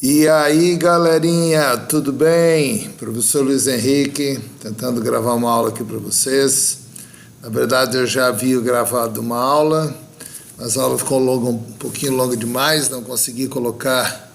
E aí, galerinha, tudo bem? Professor Luiz Henrique, tentando gravar uma aula aqui para vocês. Na verdade, eu já havia gravado uma aula, mas a aula ficou longa, um pouquinho longa demais, não consegui colocar,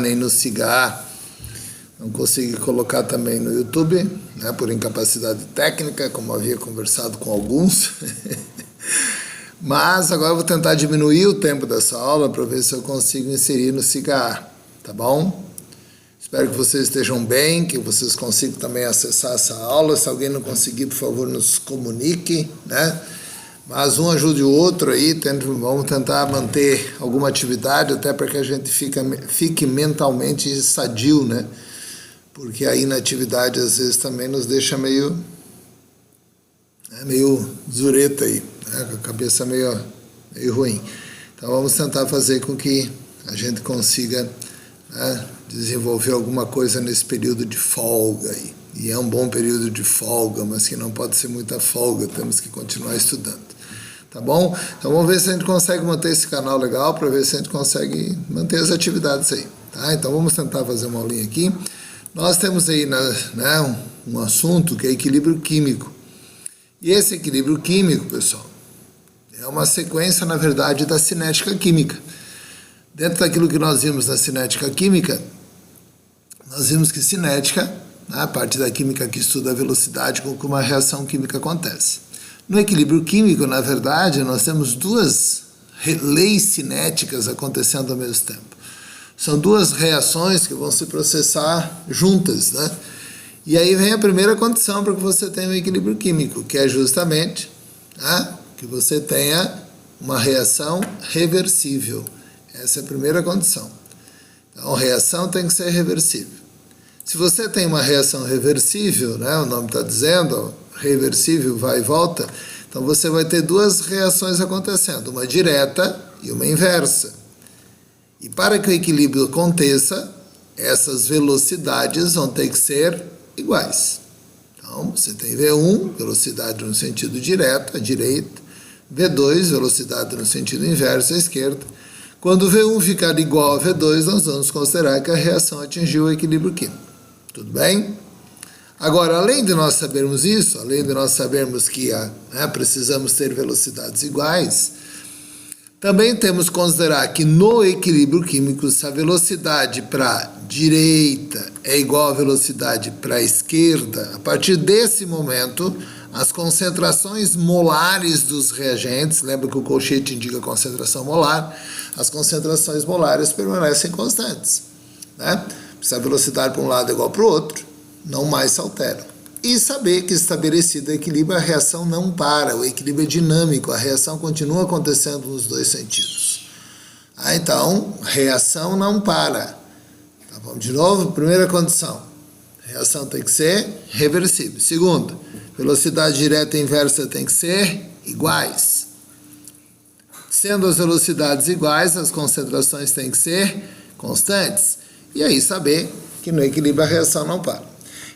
nem no Cigar, não consegui colocar também no YouTube, por incapacidade técnica, como havia conversado com alguns. Mas agora eu vou tentar diminuir o tempo dessa aula para ver se eu consigo inserir no Cigar. Tá bom? Espero que vocês estejam bem, que vocês consigam também acessar essa aula. Se alguém não conseguir, por favor, nos comunique, Mas um ajude o outro aí, vamos tentar manter alguma atividade, até para que a gente fique mentalmente sadio, Porque a inatividade, às vezes, também nos deixa meio zureta aí, com a cabeça meio ruim. Então, vamos tentar fazer com que a gente consiga desenvolver alguma coisa nesse período de folga aí. E é um bom período de folga, mas que não pode ser muita folga, temos que continuar estudando, tá bom? Então vamos ver se a gente consegue manter esse canal legal, para ver se a gente consegue manter as atividades aí, tá? Então vamos tentar fazer uma aulinha aqui. Nós temos aí um assunto que é equilíbrio químico. E esse equilíbrio químico, pessoal, é uma sequência, na verdade, da cinética química. Dentro daquilo que nós vimos na cinética química, nós vimos que cinética, a parte da química que estuda a velocidade com que uma reação química acontece. No equilíbrio químico, na verdade, nós temos duas leis cinéticas acontecendo ao mesmo tempo. São duas reações que vão se processar juntas, E aí vem a primeira condição para que você tenha um equilíbrio químico, que é justamente que você tenha uma reação reversível. Essa é a primeira condição. Então, a reação tem que ser reversível. Se você tem uma reação reversível, o nome está dizendo, reversível, vai e volta, então você vai ter duas reações acontecendo, uma direta e uma inversa. E para que o equilíbrio aconteça, essas velocidades vão ter que ser iguais. Então, você tem V1, velocidade no sentido direto, à direita, V2, velocidade no sentido inverso, à esquerda. Quando V1 ficar igual a V2, nós vamos considerar que a reação atingiu o equilíbrio químico. Tudo bem? Agora, além de nós sabermos isso, além de nós sabermos que precisamos ter velocidades iguais, também temos que considerar que no equilíbrio químico, se a velocidade para a direita é igual à velocidade para a esquerda, a partir desse momento, as concentrações molares dos reagentes, lembra que o colchete indica a concentração molar, as concentrações molares permanecem constantes, Se a velocidade para um lado é igual para o outro, não mais se alteram. E saber que estabelecido o equilíbrio, a reação não para, o equilíbrio é dinâmico, a reação continua acontecendo nos dois sentidos. Então, reação não para. Tá, vamos de novo, primeira condição, reação tem que ser reversível. Segundo, velocidade direta e inversa tem que ser iguais. Sendo as velocidades iguais, as concentrações têm que ser constantes. E aí saber que no equilíbrio a reação não para.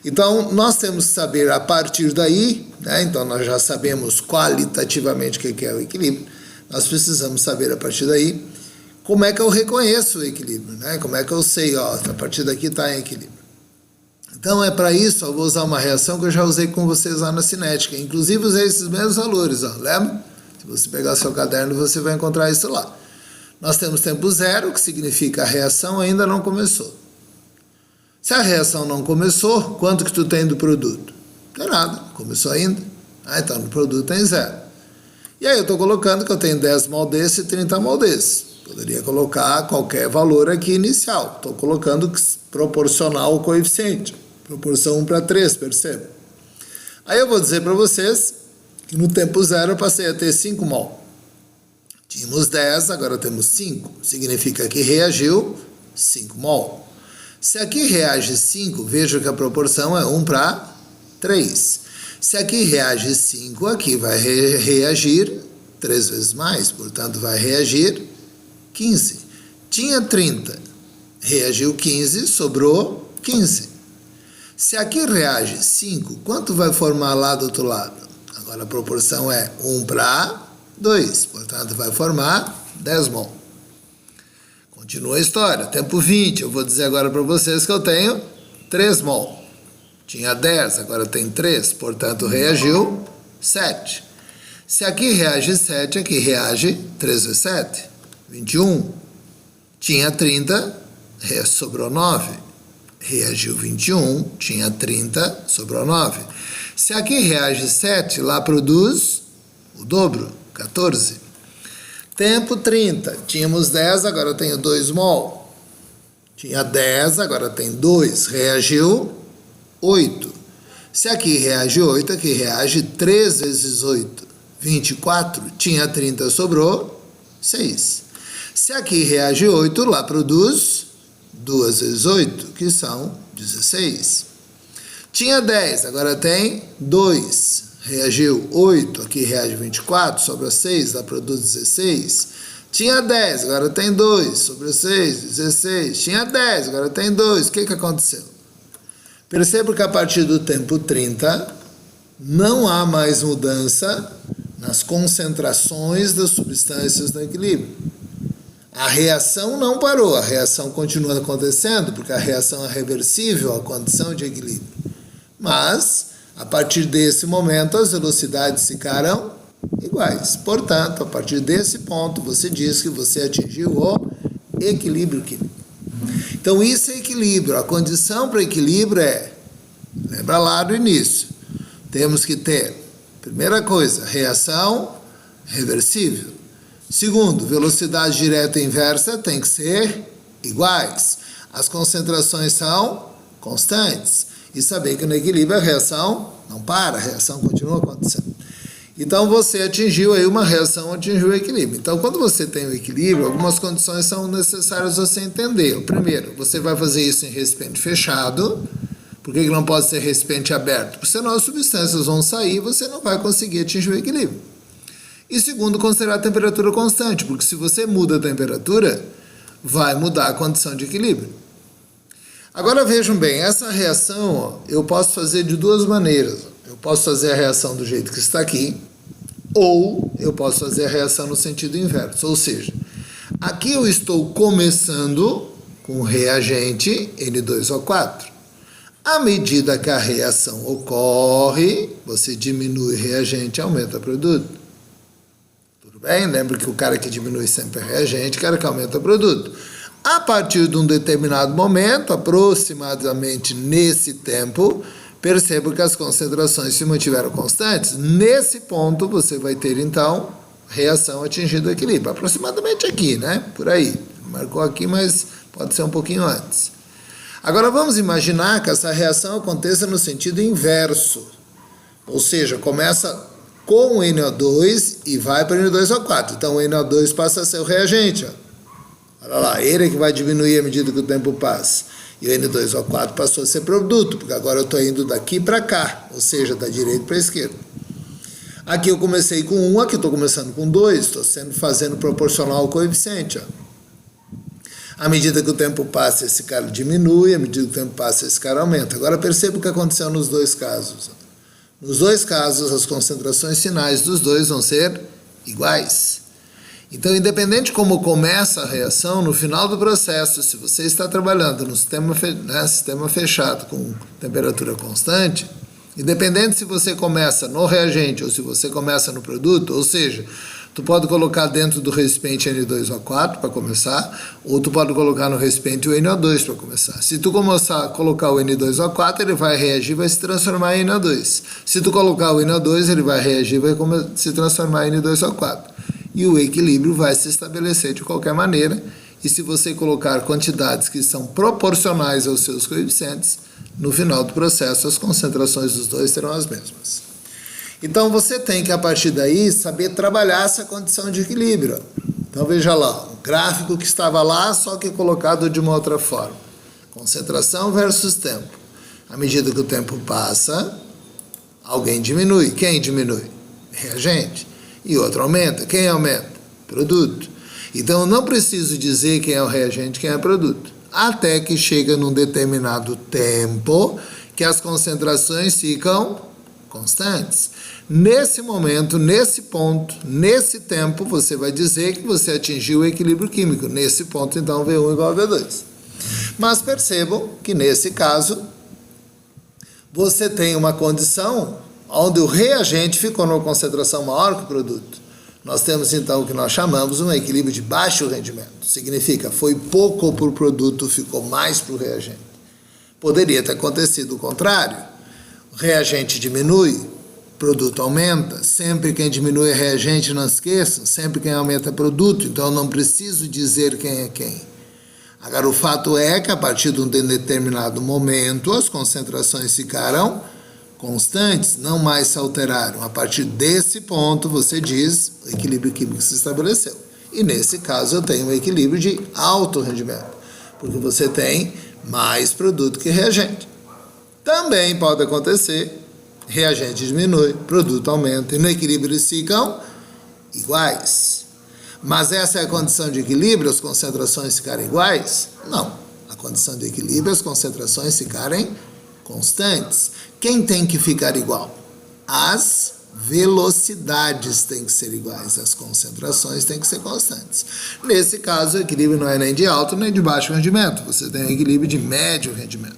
Então, nós temos que saber a partir daí, então nós já sabemos qualitativamente o que é o equilíbrio, nós precisamos saber a partir daí como é que eu reconheço o equilíbrio, Como é que eu sei, a partir daqui está em equilíbrio. Então, é para isso, eu vou usar uma reação que eu já usei com vocês lá na cinética, inclusive usei esses mesmos valores, lembra? Se você pegar seu caderno, você vai encontrar isso lá. Nós temos tempo zero, que significa a reação ainda não começou. Se a reação não começou, quanto que tu tem do produto? Não tem nada, começou ainda. Então no produto tem zero. E aí eu estou colocando que eu tenho 10 mol desse e 30 mol desse. Poderia colocar qualquer valor aqui inicial. Estou colocando proporcional ao coeficiente. Proporção 1 para 3, percebe? Aí eu vou dizer para vocês que no tempo zero eu passei a ter 5 mol. Tínhamos 10, agora temos 5. Significa que reagiu 5 mol. Se aqui reage 5, veja que a proporção é 1 para 3. Se aqui reage 5, aqui vai reagir 3 vezes mais, portanto vai reagir 15. Tinha 30, reagiu 15, sobrou 15. Se aqui reage 5, quanto vai formar lá do outro lado? Agora a proporção é 1 para 2, portanto vai formar 10 mol. Continua a história. Tempo 20, eu vou dizer agora para vocês que eu tenho 3 mol. Tinha 10, agora tem 3, portanto reagiu 7. Se aqui reage 7, aqui reage 3 vezes 7, 21. Tinha 30, sobrou 9. Reagiu 21, tinha 30, sobrou 9. Se aqui reage 7, lá produz o dobro, 14. Tempo 30, tínhamos 10, agora eu tenho 2 mol. Tinha 10, agora tem 2, reagiu 8. Se aqui reage 8, aqui reage 3 vezes 8, 24. Tinha 30, sobrou 6. Se aqui reage 8, lá produz 2 vezes 8, que são 16. Tinha 10, agora tem 2. Reagiu 8, aqui reage 24, sobra 6, lá produz 16. Tinha 10, agora tem 2, sobra 6, 16. Tinha 10, agora tem 2. O que aconteceu? Perceba que a partir do tempo 30, não há mais mudança nas concentrações das substâncias no equilíbrio. A reação não parou, a reação continua acontecendo, porque a reação é reversível à condição de equilíbrio. Mas, a partir desse momento, as velocidades ficaram iguais. Portanto, a partir desse ponto, você diz que você atingiu o equilíbrio químico. Então, isso é equilíbrio. A condição para equilíbrio é, lembra lá do início, temos que ter, primeira coisa, reação reversível. Segundo, velocidade direta e inversa tem que ser iguais. As concentrações são constantes. E saber que no equilíbrio a reação não para, a reação continua acontecendo. Então você atingiu aí uma reação, atingiu o equilíbrio. Então quando você tem o equilíbrio, algumas condições são necessárias você entender. O primeiro, você vai fazer isso em recipiente fechado. Por que não pode ser recipiente aberto? Porque senão as substâncias vão sair e você não vai conseguir atingir o equilíbrio. E segundo, considerar a temperatura constante, porque se você muda a temperatura, vai mudar a condição de equilíbrio. Agora vejam bem, essa reação eu posso fazer de duas maneiras. Eu posso fazer a reação do jeito que está aqui, ou eu posso fazer a reação no sentido inverso. Ou seja, aqui eu estou começando com reagente N2O4. À medida que a reação ocorre, você diminui reagente e aumenta produto. Tudo bem? Lembra que o cara que diminui sempre é reagente, o cara que aumenta produto. A partir de um determinado momento, aproximadamente nesse tempo, perceba que as concentrações se mantiveram constantes. Nesse ponto, você vai ter, então, reação atingindo o equilíbrio. Aproximadamente aqui, né? Por aí. Marcou aqui, mas pode ser um pouquinho antes. Agora, vamos imaginar que essa reação aconteça no sentido inverso. Ou seja, começa com o NO2 e vai para o N2O4. Então, o NO2 passa a ser o reagente, ó. Olha lá, ele é que vai diminuir à medida que o tempo passa. E o N2O4 passou a ser produto, porque agora eu estou indo daqui para cá, ou seja, da direita para a esquerda. Aqui eu comecei com 1, aqui eu estou começando com 2, estou fazendo proporcional ao coeficiente. Ó. À medida que o tempo passa, esse cara diminui, à medida que o tempo passa, esse cara aumenta. Agora perceba o que aconteceu nos dois casos. Nos dois casos, as concentrações finais dos dois vão ser iguais. Então, independente de como começa a reação, no final do processo, se você está trabalhando no sistema fechado com temperatura constante, independente se você começa no reagente ou se você começa no produto, ou seja, tu pode colocar dentro do recipiente N2O4 para começar, ou tu pode colocar no recipiente o NO2 para começar. Se tu começar a colocar o N2O4, ele vai reagir, vai se transformar em NO2. Se tu colocar o NO2, ele vai reagir, vai se transformar em N2O4. E o equilíbrio vai se estabelecer de qualquer maneira, e se você colocar quantidades que são proporcionais aos seus coeficientes, no final do processo as concentrações dos dois serão as mesmas. Então você tem que, a partir daí, saber trabalhar essa condição de equilíbrio. Então veja lá, o gráfico que estava lá, só que colocado de uma outra forma. Concentração versus tempo. À medida que o tempo passa, alguém diminui. Quem diminui? Reagente. E outro aumenta. Quem aumenta? Produto. Então, eu não preciso dizer quem é o reagente, quem é o produto. Até que chega num determinado tempo que as concentrações ficam constantes. Nesse momento, nesse ponto, nesse tempo, você vai dizer que você atingiu o equilíbrio químico. Nesse ponto, então, V1 igual a V2. Mas percebam que, nesse caso, você tem uma condição onde o reagente ficou numa concentração maior que o produto. Nós temos, então, o que nós chamamos um equilíbrio de baixo rendimento. Significa, foi pouco para o produto, ficou mais para o reagente. Poderia ter acontecido o contrário. O reagente diminui, o produto aumenta. Sempre quem diminui é reagente, não esqueçam. Sempre quem aumenta é produto. Então, eu não preciso dizer quem é quem. Agora, o fato é que, a partir de um determinado momento, as concentrações ficaram constantes, não mais se alteraram. A partir desse ponto, você diz, o equilíbrio químico se estabeleceu. E nesse caso, eu tenho um equilíbrio de alto rendimento, porque você tem mais produto que reagente. Também pode acontecer, reagente diminui, produto aumenta, e no equilíbrio eles ficam iguais. Mas essa é a condição de equilíbrio, as concentrações ficarem iguais? Não. A condição de equilíbrio é as concentrações ficarem constantes. Quem tem que ficar igual? As velocidades têm que ser iguais, as concentrações têm que ser constantes. Nesse caso, o equilíbrio não é nem de alto nem de baixo rendimento, você tem um equilíbrio de médio rendimento.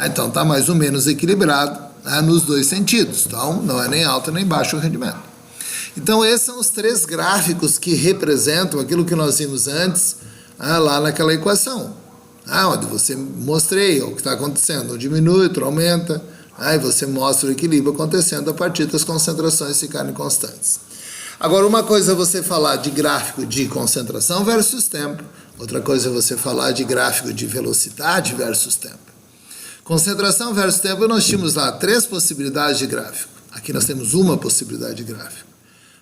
Então, está mais ou menos equilibrado nos dois sentidos. Então, não é nem alto nem baixo rendimento. Então, esses são os três gráficos que representam aquilo que nós vimos antes, lá naquela equação. Onde você mostrei o que está acontecendo, diminui, outro aumenta, aí você mostra o equilíbrio acontecendo a partir das concentrações ficarem constantes. Agora, uma coisa é você falar de gráfico de concentração versus tempo, outra coisa é você falar de gráfico de velocidade versus tempo. Concentração versus tempo, nós tínhamos lá 3 possibilidades de gráfico. Aqui nós temos uma possibilidade de gráfico.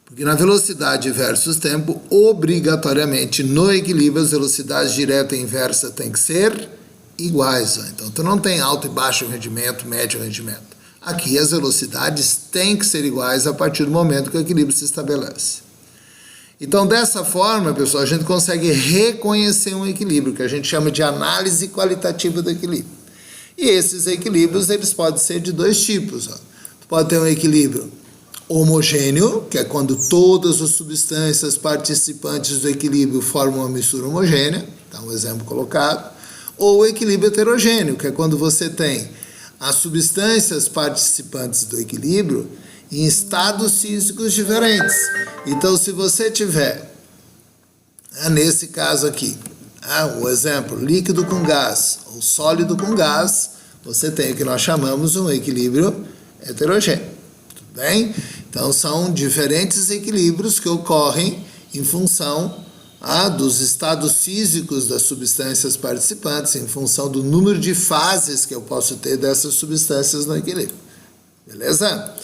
Porque na velocidade versus tempo, obrigatoriamente, no equilíbrio, as velocidades direta e inversa têm que ser iguais. Então, tu não tem alto e baixo rendimento, médio rendimento. Aqui, as velocidades têm que ser iguais a partir do momento que o equilíbrio se estabelece. Então, dessa forma, pessoal, a gente consegue reconhecer um equilíbrio, que a gente chama de análise qualitativa do equilíbrio. E esses equilíbrios, eles podem ser de 2 tipos. Tu pode ter um equilíbrio homogêneo, que é quando todas as substâncias participantes do equilíbrio formam uma mistura homogênea, tá um exemplo colocado, ou o equilíbrio heterogêneo, que é quando você tem as substâncias participantes do equilíbrio em estados físicos diferentes. Então, se você tiver, nesse caso aqui, o exemplo, líquido com gás ou sólido com gás, você tem o que nós chamamos um equilíbrio heterogêneo. Bem? Então, são diferentes equilíbrios que ocorrem em função dos estados físicos das substâncias participantes, em função do número de fases que eu posso ter dessas substâncias no equilíbrio. Beleza?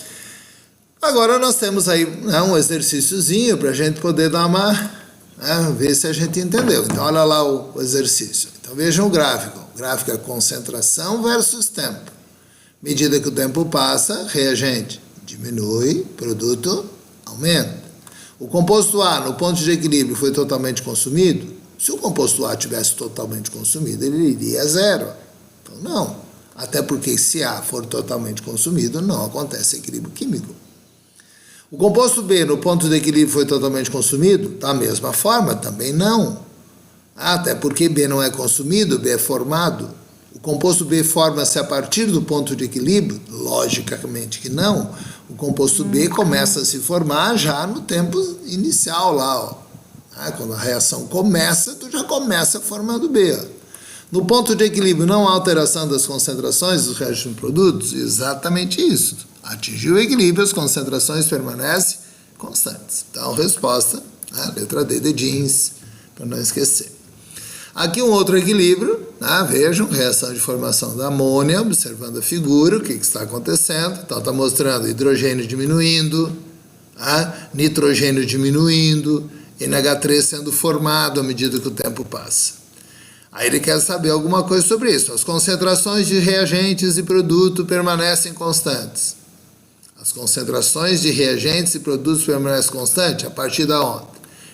Agora, nós temos aí um exercíciozinho para a gente poder dar ver se a gente entendeu. Então, olha lá o exercício. Então, vejam o gráfico. O gráfico é concentração versus tempo. À medida que o tempo passa, reagente diminui, produto aumenta. O composto A, no ponto de equilíbrio, foi totalmente consumido? Se o composto A tivesse totalmente consumido, ele iria a 0. Então, não. Até porque se A for totalmente consumido, não acontece equilíbrio químico. O composto B, no ponto de equilíbrio, foi totalmente consumido? Da mesma forma, também não. Até porque B não é consumido, B é formado. O composto B forma-se a partir do ponto de equilíbrio? Logicamente que não. O composto B começa a se formar já no tempo inicial lá. Quando a reação começa, tu já começa formando B. No ponto de equilíbrio, não há alteração das concentrações dos reagentes produtos? Exatamente isso. Atingiu o equilíbrio, as concentrações permanecem constantes. Então, resposta, letra D de jeans, para não esquecer. Aqui um outro equilíbrio, vejam, reação de formação da amônia, observando a figura, o que está acontecendo. Então, está mostrando hidrogênio diminuindo, nitrogênio diminuindo, NH3 sendo formado à medida que o tempo passa. Aí ele quer saber alguma coisa sobre isso. As concentrações de reagentes e produto permanecem constantes. As concentrações de reagentes e produtos permanecem constantes a partir da onde?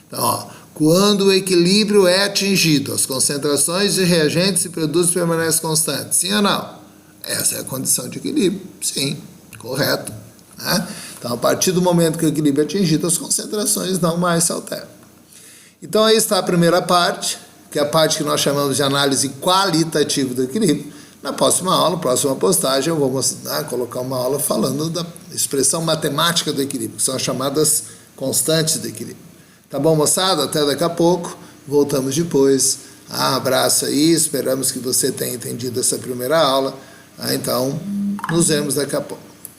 Então, quando o equilíbrio é atingido, as concentrações de reagentes e produtos permanecem constantes. Sim ou não? Essa é a condição de equilíbrio. Sim, correto. Né? Então, a partir do momento que o equilíbrio é atingido, as concentrações não mais se alteram. Então, aí está a primeira parte, que é a parte que nós chamamos de análise qualitativa do equilíbrio. Na próxima aula, próxima postagem, eu vou colocar uma aula falando da expressão matemática do equilíbrio, que são as chamadas constantes do equilíbrio. Tá bom, moçada? Até daqui a pouco. Voltamos depois. Abraço aí. Esperamos que você tenha entendido essa primeira aula. Então, nos vemos daqui a pouco.